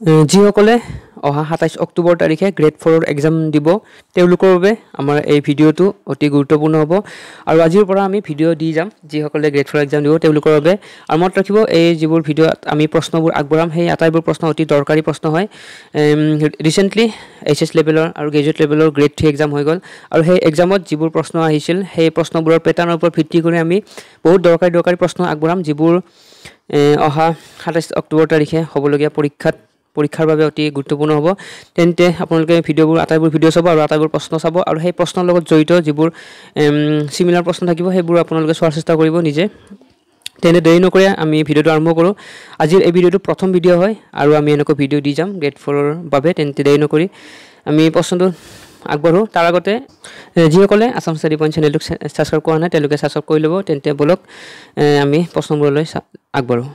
যিসকলে অহা 27 অক্টোবৰ তাৰিখে গ্ৰেড 4 এক্সাম দিব তেওঁলোকৰ বাবে আমাৰ এই ভিডিঅ'টো অতি গুৰুত্বপূৰ্ণ হ'ব আৰু আজিৰ পৰা আমি ভিডিঅ' দি যাম যিসকলে গ্ৰেড 4 এক্সাম দিব তেওঁলোকৰ বাবে আৰু মনত ৰাখিব এই যিবোৰ ভিডিঅ'ত আমি প্ৰশ্নবোৰ আগবঢ়াম সেই আটাইবোৰ প্ৰশ্ন অতি দৰকাৰী প্ৰশ্ন হয় ৰিসেন্টলি এইচএছ লেভেলৰ আৰু গ্ৰেজুৱেট লেভেলৰ গ্ৰেড 3 এক্সাম হৈ গ'ল আৰু সেই এক্সামত যিবোৰ প্ৰশ্ন আহিছিল সেই প্ৰশ্নবোৰৰ পেটাৰ্ণৰ ওপৰত ভিত্তি কৰি আমি বহুত দৰকাৰী প্ৰশ্ন আগবঢ়াম যিবোৰ অহা 27 অক্টোবৰ তাৰিখে হ'বলগীয়া পৰীক্ষাৰ বাবে অতি গুৰুত্বপূৰ্ণ হ'ব তেন্তে আপোনালোকে ভিডিঅ'বোৰ আটাইবোৰ ভিডিঅ' চাব আৰু আটাইবোৰ প্ৰশ্ন চাব আৰু সেই প্ৰশ্নৰ লগত জড়িত যিবোৰ সিমিলাৰ প্ৰশ্ন থাকিব সেইবোৰ আপোনালোকে চোৱাৰ চেষ্টা কৰিব নিজে তেনে দেৰি নকৰি আমি ভিডিঅ'টো আৰম্ভ কৰোঁ আজিৰ এই ভিডিঅ'টো প্ৰথম ভিডিঅ' হয় আৰু আমি এনেকৈ ভিডিঅ' দি যাম গ্ৰেড 4ৰ বাবে তেন্তে দেৰি নকৰি আমি প্ৰশ্নটো আগবাঢ়ো তাৰ আগতে যিসকলে আসাম ষ্টাডি পইণ্ট চেনেলটোক ছাবস্ক্ৰাইব কৰা নাই তেওঁলোকে ছাবস্ক্ৰাইব কৰি ল'ব তেন্তে বলক আমি প্ৰশ্নবোৰলৈ আগবাঢ়ো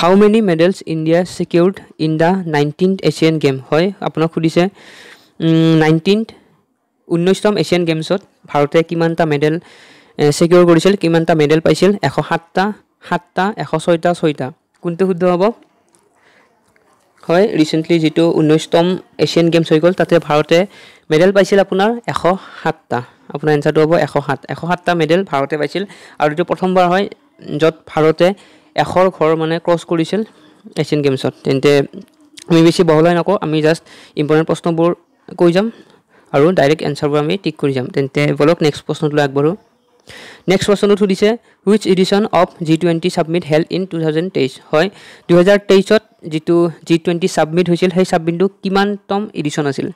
How many medals India secured in the 19th Asian Game? হয় আপোনাক সুধিছে 19th এছিয়ান গেমছত ভাৰতে কিমানটা মেডেল সিকিউৰ কৰিছিল কিমানটা মেডেল পাইছিল 107টা 7টা 106টা 6টা কোনটো শুদ্ধ হ'ব হয় ৰিসেন্টলি যেটো 19তম এছিয়ান গেমছ হৈ গ'ল তাতে ভাৰতে মেডেল পাইছিল আপোনাৰ 107টা আপোনাৰ এনসাৰটো হ'ব 107টা মেডেল ভাৰতে পাইছিল আৰু এটো প্ৰথমবাৰ হয় যত ভাৰতে এখৰ ঘৰ মানে ক্ৰছ কৰিছিল এছিয়ান গেমছত তেন্তে আমি বেছি বহলাই নকওঁ আমি জাস্ট ইম্পৰ্টেন্ট প্ৰশ্নবোৰ কৈ যাম আৰু ডাইৰেক্ট এনসাৰবোৰ আমি টিক কৰি যাম তেন্তে বলক নেক্সট প্ৰশ্নটো আগবাঢ়ো নেক্সট প্ৰশ্নটো সুধিছে which edition of G20 summit held in 2023 হয় 2023ত যেটো G20 সাবমিট হৈছিল সেই সাবমিটটো কিমানতম এডিশন আছিল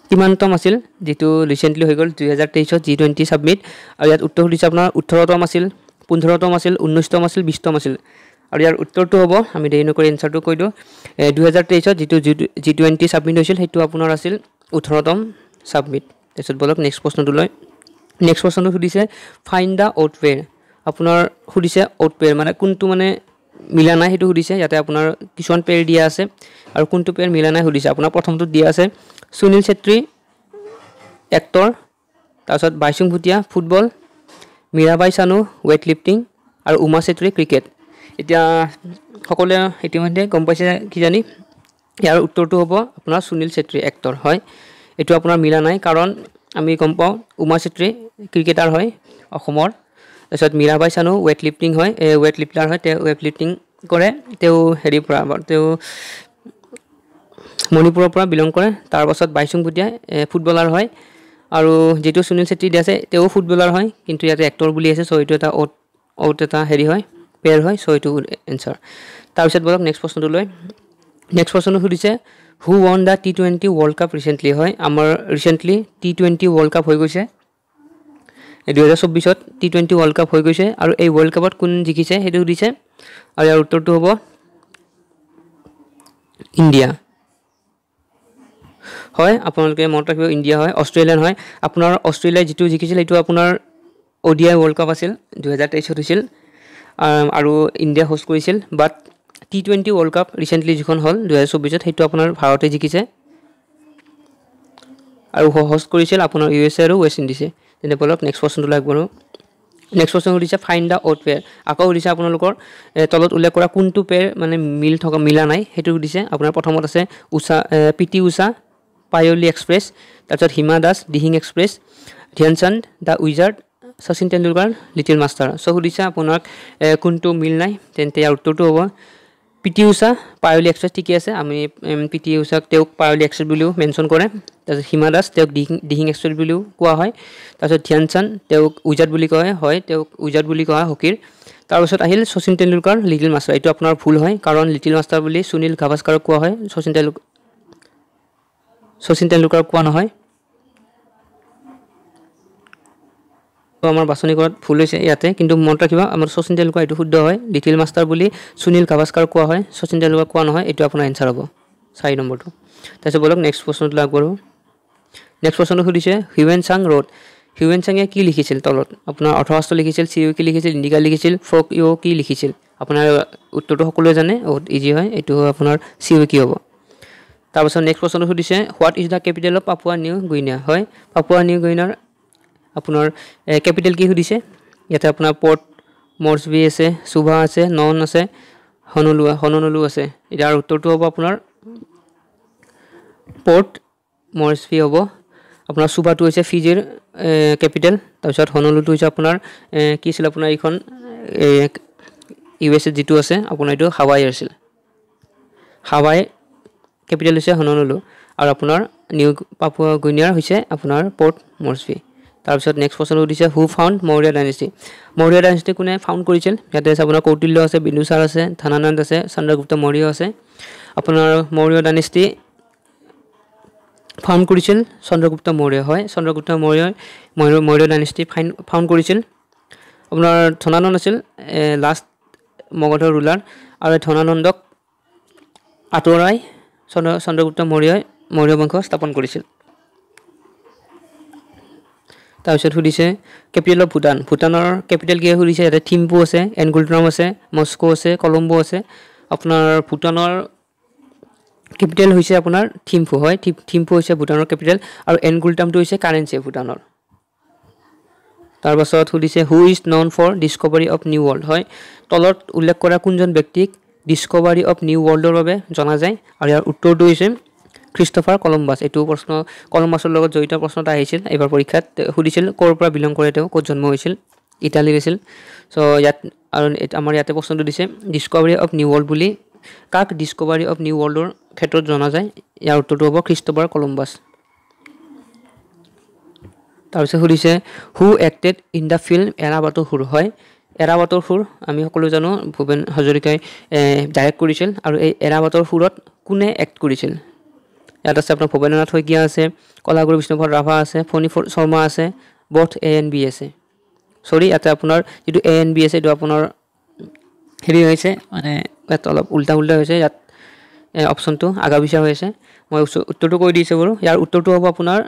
কিমানতম আছিল যেটো ৰিসেন্টলি হৈ গ'ল 2023ত G20 সাবমিট আৰু ইয়াত উত্তৰ সুধিছে আপোনাৰ 18তম আছিল 15তম আছিল 19তম আছিল 20তম আছিল আৰু ইয়াৰ উত্তৰটো হ'ব আমি দেৰি নকৰি এনসাৰটো কৈ দিও 2023ত যেটো G20 সাবমিট হৈছিল হেতু আপোনাৰ আছিল 18তম সাবমিট তেছত বলক নেক্সট প্ৰশ্নটো লৈ নেক্সট প্ৰশ্নটো সুধিছে ফাইন্ড দা আউট পেয়াৰ আপোনাৰ সুধিছে আউট পেয়াৰ মানে কোনটো মানে মিলা নাই হেতু সুধিছে ইয়াতে আপোনাৰ কিছুমান পেয়াৰ দিয়া আছে আৰু কোনটো পেয়াৰ মিলা নাই সুধিছে আপোনাৰ প্ৰথমটো দিয়া আছে সুনীল ছেত্ৰী এক্টৰ তাৰছত Baichung Bhutia football Mirabai Chanu weightlifting আৰু উমা ছেত্ৰী ক্ৰিকেট এতিয়া সকলোৱে ইতিমধ্যে গম পাইছে কি জানি ইয়াৰ উত্তৰটো হ'ব আপোনাৰ সুনীল ছেত্ৰী এক্টৰ হয় এটো আপোনাৰ মিলা নাই কাৰণ আমি গম পাওঁ উমা ছেত্ৰী ক্ৰিকেটাৰ হয় অসমৰ তাৰছত মীৰাবাই চানু ওয়েট লিফটিং হয় ওয়েট লিফটাৰ হয় তে ওয়েট লিফটিং কৰে তেও হেৰি পৰা তেও মণিপুৰৰ পৰা বিলং কৰে তাৰ পাছত বাইচুং ভুটিয়া ফুটবলাৰ হয় আৰু যেটো সুনীল ছেত্ৰী আছে তেও ফুটবলাৰ হয় কিন্তু ইয়াতে এক্টৰ বুলি আছে সো এটো এটা আউট এটা হেৰি হয় পেয়াৰ হয় সো এটো এনসাৰ তাৰ পিছত বলক নেক্সট প্ৰশ্নটো লৈ নেক্সট প্ৰশ্নটো সুধিছে who won the T20 World Cup recently হয় আমাৰ ৰিসেন্টলি T20 World Cup হৈ গৈছে 2024ত T20 World Cup হৈ গৈছে আৰু এই World Cupত কোন জিকিছে হেতু সুধিছে আৰু ইয়াৰ উত্তৰটো হ'ব ইন্ডিয়া হয় আপোনালোকে মনত ৰাখিব ইন্ডিয়া হয় অষ্ট্ৰেলিয়ান হয় আপোনাৰ অষ্ট্ৰেলিয়া যেটো জিকিছিল এটো আপোনাৰ ODI World Cup আছিল 2023ত হৈছিল আৰু ইন্ডিয়া হোষ্ট কৰিছিল বাট T20 World Cup ৰিসেন্টলি যিখন হল 2024ত হেতু আপোনাৰ ভাৰতে জিকিছে আৰু হোষ্ট কৰিছিল আপোনাৰ USA আৰু ৱেষ্ট ইণ্ডিজে তেনে বলক নেক্সট প্ৰশ্নটো লাগবৰো নেক্সট প্ৰশ্ন সুধিছে ফাইন্ড দা আউট পেয়াৰ আকৌ সুধিছে আপোনালোকৰ তলত উল্লেখ কৰা কোনটো পেয়াৰ মানে মিলা নাই হেতু সুধিছে আপোনাৰ প্ৰথমত আছে পিটি উষা পায়লি এক্সপ্ৰেছ তাৰছত Hima Das Dhing express Dhyanchand the wizard Sachin Tendulkar little master so সুধিছে আপোনাক কোনটো মিল নাই তেন্তে ইয়াৰ উত্তৰটো হ'ব পিটি উষা পায়লি এক্সপ্ৰেছ ঠিকই আছে আমি পিটি উষাক তেওক পায়লি এক্সপ্ৰেছ বুলিও মেনশন কৰে তাৰছত হিমা দাস তেওক দিহিং এক্সপ্ৰেছ বুলিও কোৱা হয় তাৰছত ধ্যানচান্দ তেওক উইজাৰ্ড বুলি কয় হয় তেওক উইজাৰ্ড বুলি কোৱা হকিৰ তাৰ পাছত আহিল শচীন তেণ্ডুলকাৰ লিটল মাষ্টাৰ এটো আপোনাৰ ভুল হয় কাৰণ লিটল মাষ্টাৰ বুলি সুনীল গাভাস্কাৰক কোৱা হয় শচীন তেণ্ডুলকাৰ কোৱা নহয় তো আমাৰ বাছনি কৰাত ভুল হৈছে ইয়াতে কিন্তু মনত ৰাখিবা আমাৰ শচীন তেণ্ডুলকাৰ এটো শুদ্ধ হয় লিটল মাষ্টাৰ বুলি সুনীল গাভাস্কাৰ কোৱা হয় শচীন তেণ্ডুলকাৰ কোৱা নহয় এটো আপোনাৰ এনসাৰ হ'ব 4 নম্বৰটো তাৰছত বলক নেক্সট প্ৰশ্নটো আগবাঢ়ো নেক্সট প্ৰশ্নটো সুধিছে হিউৱেন চাং ৰোড হিউৱেন চাঙে কি লিখিছিল তলত আপোনাৰ অৰ্থশাস্ত্ৰ লিখিছিল সিও কি লিখিছিল ইণ্ডিকা লিখিছিল ফক ইও কি লিখিছিল আপোনাৰ উত্তৰটো সকলোৱে জানে বহুত ইজি হয় এটো আপোনাৰ সিও কি হ'ব তাৰ পাছত নেক্সট প্ৰশ্নটো সুধিছে what is the capital of Papua New Guinea হয় পাপুয়া নিউ গুইনাৰ আপোনাৰ ক্যাপিটেল কি সুধিছে ইয়াতে আপোনাৰ পোৰ্ট মৰ্সবি আছে সুভা আছে নন আছে হনলুলু আছে ইয়াৰ উত্তৰটো হ'ব আপোনাৰ পোৰ্ট মৰছবি হ'ব আপোনাৰ সুবাটো হৈছে ফিজিৰ ক্যাপিটেল তাৰপিছত হনলুলুটো হৈছে আপোনাৰ কি আছিল আপোনাৰ এইখন ইউএছএ যেটো আছে আপোনাৰ এইটো হাৱাই আছিল হাৱাই ক্যাপিটেল হৈছে হনলুলু আৰু আপোনাৰ নিউ পাপুয়া গুইনিয়াৰ হৈছে আপোনাৰ পোৰ্ট মৰছবি তাৰপিছত নেক্সট কোৱেশ্চন দিছে হু ফাউণ্ড মৌৰ্য ডাইনেষ্টি কোনে ফাউণ্ড কৰিছিল ইয়াতে আছে আপোনাৰ কৌটিল্য আছে বিন্দুসাৰ আছে ধনানন্দ আছে চন্দ্ৰগুপ্ত মৌৰ্য আছে আপোনাৰ মৌৰ্য ডাইনেষ্টি ফাউণ্ড কৰিছিল চন্দ্ৰগুপ্ত মৌৰ্য হয় চন্দ্ৰগুপ্ত মৌৰ্য ডাইনেষ্টি ফাউণ্ড কৰিছিল আপোনাৰ ধনানন্দ আছিল লাষ্ট মগধৰ ৰুলাৰ আৰু ধনানন্দক আতৰাই চন্দ্ৰগুপ্ত মৌৰ্য বংশ স্থাপন কৰিছিল তাৰপিছত সুধিছে কেপিটেল অফ ভুটানৰ কেপিটেল কি সুধিছে ইয়াতে থিম্পু আছে এনগুলট্ৰাম আছে মস্কো আছে কলম্বো আছে আপোনাৰ ভুটানৰ কেপিটেল হৈছে আপোনাৰ থিম্পু হয় থিম্পু হৈছে ভুটানৰ কেপিটেল আৰু এনগুলট্ৰামটো হৈছে কাৰেন্সি ভুটানৰ তাৰপাছত সুধিছে who is known for discovery of new world হয় তলত উল্লেখ কৰা কোনজন ব্যক্তিক ডিসকভাৰী অফ নিউ ৱৰ্ল্ডৰ বাবে জনা যায় আৰু ইয়াৰ উত্তৰটো হৈছে ক্ৰিষ্টোফাৰ কলম্বাছ এইটো প্ৰশ্ন কলম্বাছৰ লগত জড়িত প্ৰশ্ন এটা আহিছিল এবাৰ পৰীক্ষাত সুধিছিল ক'ৰ পৰা বিলং কৰে তেওঁ ক'ত জন্ম হৈছিল ইটালীৰ আছিল সো ইয়াত আৰু আমাৰ ইয়াতে প্ৰশ্নটো দিছে ডিসকভাৰী অফ নিউ ৱৰ্ল্ড বুলি কাক ডিসকভাৰী অফ নিউ ৱৰ্ল্ডৰ ক্ষেত্ৰত জনা যায় ইয়াৰ উত্তৰটো হ'ব ক্ৰিষ্টোফাৰ কলম্বাছ তাৰপিছত সুধিছে হু এক্টেড ইন দ্য ফিল্ম এৰাবাটৰ সুৰ হয় এৰাবাটৰ সুৰ আমি সকলো জানো ভূপেন হাজৰিকাই ডাইৰেক্ট কৰিছিল আৰু এই এৰাবাটৰ সুৰত কোনে এক্ট কৰিছিল ইয়াত আছে আপোনাৰ ভূপেন্দ্ৰনাথ শইকীয়া আছে কলাগুৰু বিষ্ণুপ্ৰসাদ ৰাভা আছে ফণী শৰ্মা আছে বথ এ এন বি আছে সৰি ইয়াতে আপোনাৰ যেটো এ এন বি আছে এইটো আপোনাৰ হেৰি হৈছে মানে ইয়াত অলপ উল্টা হৈছে ইয়াত অপচনটো আগা পিছা হৈ আছে মই উত্তৰটো কৈ দিছে বাৰু ইয়াৰ উত্তৰটো হ'ব আপোনাৰ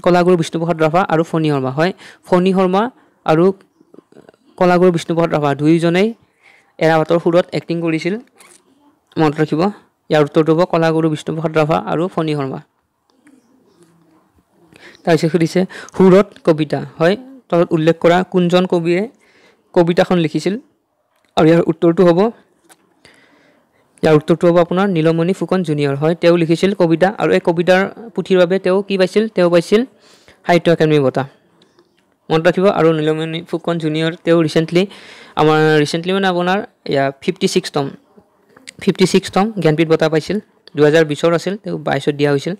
কলাগুৰু বিষ্ণুপ্ৰসাদ ৰাভা আৰু ফণী শৰ্মা হয় ফণী শৰ্মা আৰু কলাগুৰু বিষ্ণুপ্ৰসাদ ৰাভা দুইজনেই এৰাবাটৰ সুৰত এক্টিং কৰিছিল মনত ৰাখিব ইয়াৰ উত্তৰটো হ'ব কলাগুৰু বিষ্ণুপ্ৰসাদ ৰাভা আৰু ফণী শৰ্মা তাৰপিছত সুধিছে সুৰত কবিতা হয় তলত উল্লেখ কৰা কোনজন কবিয়ে কবিতাখন লিখিছিল আৰু ইয়াৰ উত্তৰটো হ'ব আপোনাৰ নীলমণি ফুকন জুনিয়ৰ হয় তেওঁ লিখিছিল কবিতা আৰু এই কবিতাৰ পুথিৰ বাবে তেওঁ কি পাইছিল তেওঁ পাইছিল সাহিত্য একাডেমী বঁটা মনত ৰাখিব আৰু নীলমণি ফুকন জুনিয়ৰ তেওঁ ৰিসেন্টলি মানে আপোনাৰ 56তম জ্ঞানপীঠ বঁটা পাইছিল 2020 আছিল তেওঁ 22 দিয়া হৈছিল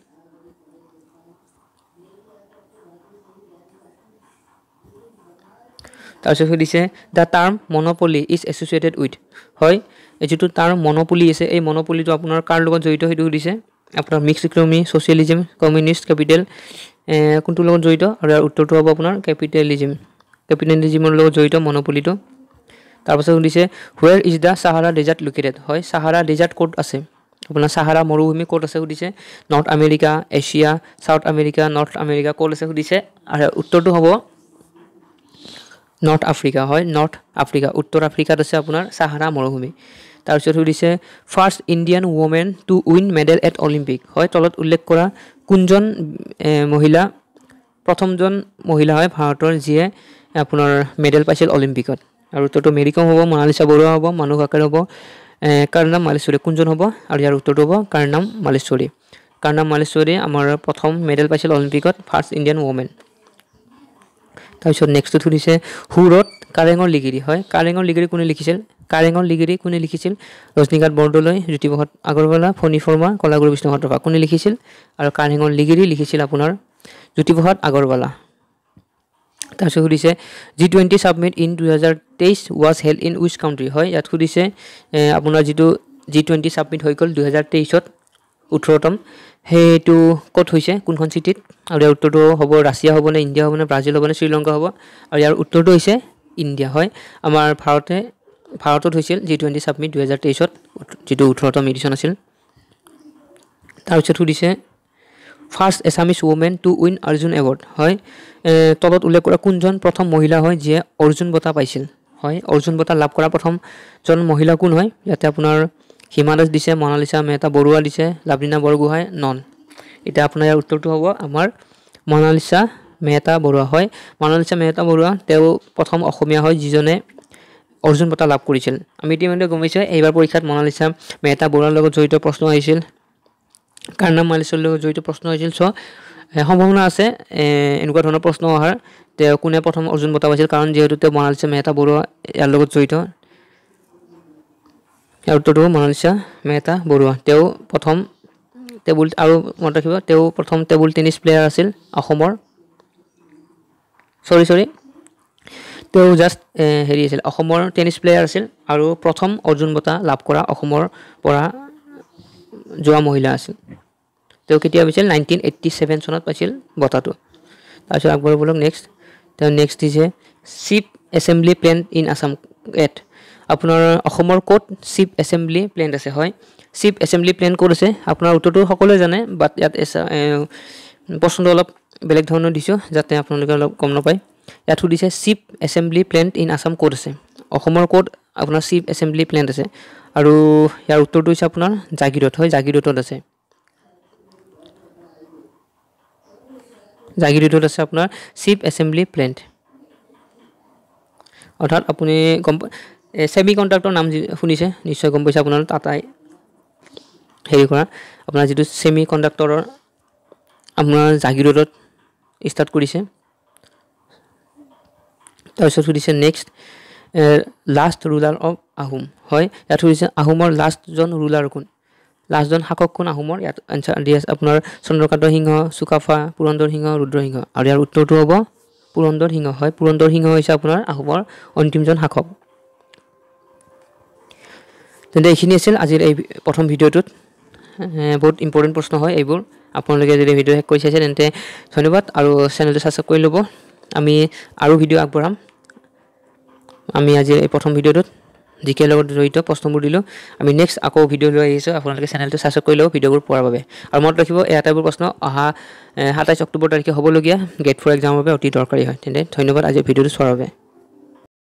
তাৰপিছত সুধিছে the term monopoly is associated with হয় এই যেটো টাৰ্ম মনোপলি আছে এই মনোপলিটো আপোনাৰ কাৰ লগত জড়িত সেইটো সুধিছে আপোনাৰ mix economy socialism communist capital কোনটো লগত জড়িত আৰু ইয়াৰ উত্তৰটো হ'ব আপোনাৰ ক্যাপিটেলিজমৰ লগত জড়িত মনোপলিটো তাৰপিছত সুধিছে where is the Sahara desert located হয় সাহাৰা ডেজাৰ্ট ক'ত আছে আপোনাৰ সাহাৰা মৰুভূমি ক'ত আছে সুধিছে North America Asia South America North America ক'ত আছে সুধিছে আৰু উত্তৰটো হ'ব নৰ্থ আফ্ৰিকা হয় নৰ্থ আফ্ৰিকা উত্তৰ আফ্ৰিকাত আছে আপোনাৰ সাহাৰা মৰুভূমি তাৰপিছত সুধিছে first Indian women to win medal at Olympic হয় তলত উল্লেখ কৰা কোনজন মহিলা প্ৰথমজন মহিলা হয় ভাৰতৰ যিয়ে আপোনাৰ মেডেল পাইছিল অলিম্পিকত আৰু উত্তৰটো মেৰী কম হ'ব মনালিসা বৰুৱা হ'ব মানু কাকাৰ হ'ব কাৰনাম মালেশ্বৰী কোনজন হ'ব আৰু ইয়াৰ উত্তৰটো হ'ব কাৰনাম মালেশ্বৰী আমাৰ প্ৰথম মেডেল পাইছিল অলিম্পিকত ফাৰ্ষ্ট ইণ্ডিয়ান ওমেন তাৰপিছত নেক্সটটো সুধিছে হুৰত কাৰেঙৰ লিগিৰি হয় কাৰেঙৰ লিগিৰি কোনে লিখিছিল ৰজনীকান্ত বৰদলৈ জ্যোতিপ্ৰসাদ আগৰৱালা ফণী শৰ্মা কলাগুৰু বিষ্ণুপ্ৰসাদ ৰাভা কোনে লিখিছিল আৰু কাৰেঙৰ লিগিৰি লিখিছিল আপোনাৰ জ্যোতিপ্ৰসাদ আগৰৱালা তাৰপিছত সুধিছে G20 submit in 2023 was held in which country হয় ইয়াত সুধিছে আপোনাৰ যেটো G20 সাবমিট হৈ গল 2023ত 18তম হেতু ক'ত হৈছে কোনখন চিটিত আৰু ইয়াৰ উত্তৰটো হ'ব ৰাছিয়া হ'ব নে ইণ্ডিয়া হ'ব নে ব্ৰাজিল হ'ব নে শ্ৰীলংকা হ'ব আৰু ইয়াৰ উত্তৰটো হৈছে ইণ্ডিয়া হয় আমাৰ ভাৰতত হৈছিল G20 সাবমিট 2023ত যেটো 18তম এডিশন আছিল তাৰপিছত সুধিছে first Assamese women to win Arjuna award হয় তলত উল্লেখ কৰা কোনজন প্ৰথম মহিলা হয় যিয়ে অৰ্জুন বঁটা পাইছিল হয় অৰ্জুন বঁটা লাভ কৰা প্ৰথমজন মহিলা কোন হয় ইয়াতে আপোনাৰ হিমা দাস দিছে মনালিসা মেহতা বৰুৱা দিছে লাভলিনা বৰগোহাঁই নন এটা আপোনাৰ ইয়াৰ উত্তৰটো হ'ব আমাৰ মনালিসা মেহতা বৰুৱা হয় মনালিসা মেহতা বৰুৱা তেওঁ প্ৰথম অসমীয়া হয় যিজনে অৰ্জুন বঁটা লাভ কৰিছিল আমি ইতিমধ্যে গম পাইছোঁ এইবাৰ পৰীক্ষাত মনালিছা মেহতা বৰুৱাৰ লগত জড়িত প্ৰশ্ন আহিছিল কাৰ্ণাম মালিছৰ লগত জড়িত প্ৰশ্ন আহিছিল চ' সম্ভাৱনা আছে এনেকুৱা ধৰণৰ প্ৰশ্ন অহাৰ তেওঁ কোনে প্ৰথম অৰ্জুন বঁটা পাইছিল কাৰণ যিহেতু তেওঁ মনালিছা মেহতা বৰুৱা ইয়াৰ লগত জড়িত ইয়াৰ উত্তৰটো মনালিছা মেহতা বৰুৱা তেওঁ প্ৰথম টেবুল আৰু মনত ৰাখিব তেওঁ প্ৰথম টেবুল টেনিছ প্লেয়াৰ আছিল অসমৰ সৰি তেওঁ জাষ্ট হেৰি আছিল অসমৰ টেনিছ প্লেয়াৰ আছিল আৰু প্ৰথম অৰ্জুন বঁটা লাভ কৰা অসমৰ পৰা যোৱা মহিলা আছিল তেওঁ কেতিয়া পাইছিল 1987 চনত পাইছিল বঁটাটো তাৰপিছত আগবাঢ়িব বলক নেক্সট দিছে chief assembly plant in Assam at আপোনাৰ অসমৰ ক'ত চিফ এছেম্বলি প্লেণ্ট আছে হয় চিফ এছেম্বলি প্লেণ্ট ক'ত আছে আপোনাৰ উত্তৰটো সকলোৱে জানে বাট ইয়াত প্ৰশ্নটো অলপ বেলেগ ধৰণৰ দিছোঁ যাতে আপোনালোকে অলপ গম নাপায় ইয়াত সুধিছে chief assembly plant in Assam ক'ত আছে অসমৰ ক'ত আপোনাৰ চিফ এছেম্বলি প্লেণ্ট আছে আৰু ইয়াৰ উত্তৰটো হৈছে আপোনাৰ জাগিৰোড হয় জাগিৰোডত আছে জাগিৰোডত আছে আপোনাৰ চিফ এছেম্বলি প্লেণ্ট অৰ্থাৎ আপুনি গম ছেমি কণ্ডাক্টৰ নাম শুনিছে নিশ্চয় গম পাইছে আপোনাৰ টাটাই হেৰি কৰা আপোনাৰ যিটো ছেমি কণ্ডাক্টৰৰ আপোনাৰ জাগিৰোডত ষ্টাৰ্ট কৰিছে তাৰপিছত সুধিছে next last ruler of Ahom হয় ইয়াত সুধিছে আহোমৰ লাষ্টজন ৰুলাৰ কোন লাষ্টজন শাসক কোন আহোমৰ ইয়াত এনচাৰ দি আছে আপোনাৰ চন্দ্ৰকান্ত সিংহ চুকাফা পুৰন্দৰ সিংহ ৰুদ্ৰসিংহ আৰু ইয়াৰ উত্তৰটো হ'ব পুৰন্দৰ সিংহ হয় পুৰন্দৰ সিংহ হৈছে আপোনাৰ আহোমৰ অন্তিমজন শাসক তেন্তে এইখিনি আছিল আজিৰ এই প্ৰথম ভিডিঅ'টোত বহুত ইম্পৰ্টেণ্ট প্ৰশ্ন হয় এইবোৰ আপোনালোকে যদি ভিডিঅ' শেষ কৰি চাইছে তেন্তে ধন্যবাদ আৰু চেনেলটো ছাবস্ক্ৰাইব কৰি ল'ব আমি আৰু ভিডিঅ' আগবঢ়াম আমি আজি এই প্ৰথম ভিডিঅ'টোত জিকে লগত জড়িত প্ৰশ্নবোৰ দিলোঁ আমি নেক্সট আকৌ ভিডিঅ' লৈ আহিছোঁ আপোনালোকে চেনেলটো ছাবস্ক্ৰাইব কৰি ল'ব ভিডিঅ'বোৰ পোৱাৰ বাবে আৰু মনত ৰাখিব এই আটাইবোৰ প্ৰশ্ন অহা 27 অক্টোবৰ তাৰিখে হ'বলগীয়া গেট 4 এক্সামৰ বাবে অতি দৰকাৰী হয় তেন্তে ধন্যবাদ আজি ভিডিঅ'টো চোৱাৰ বাবে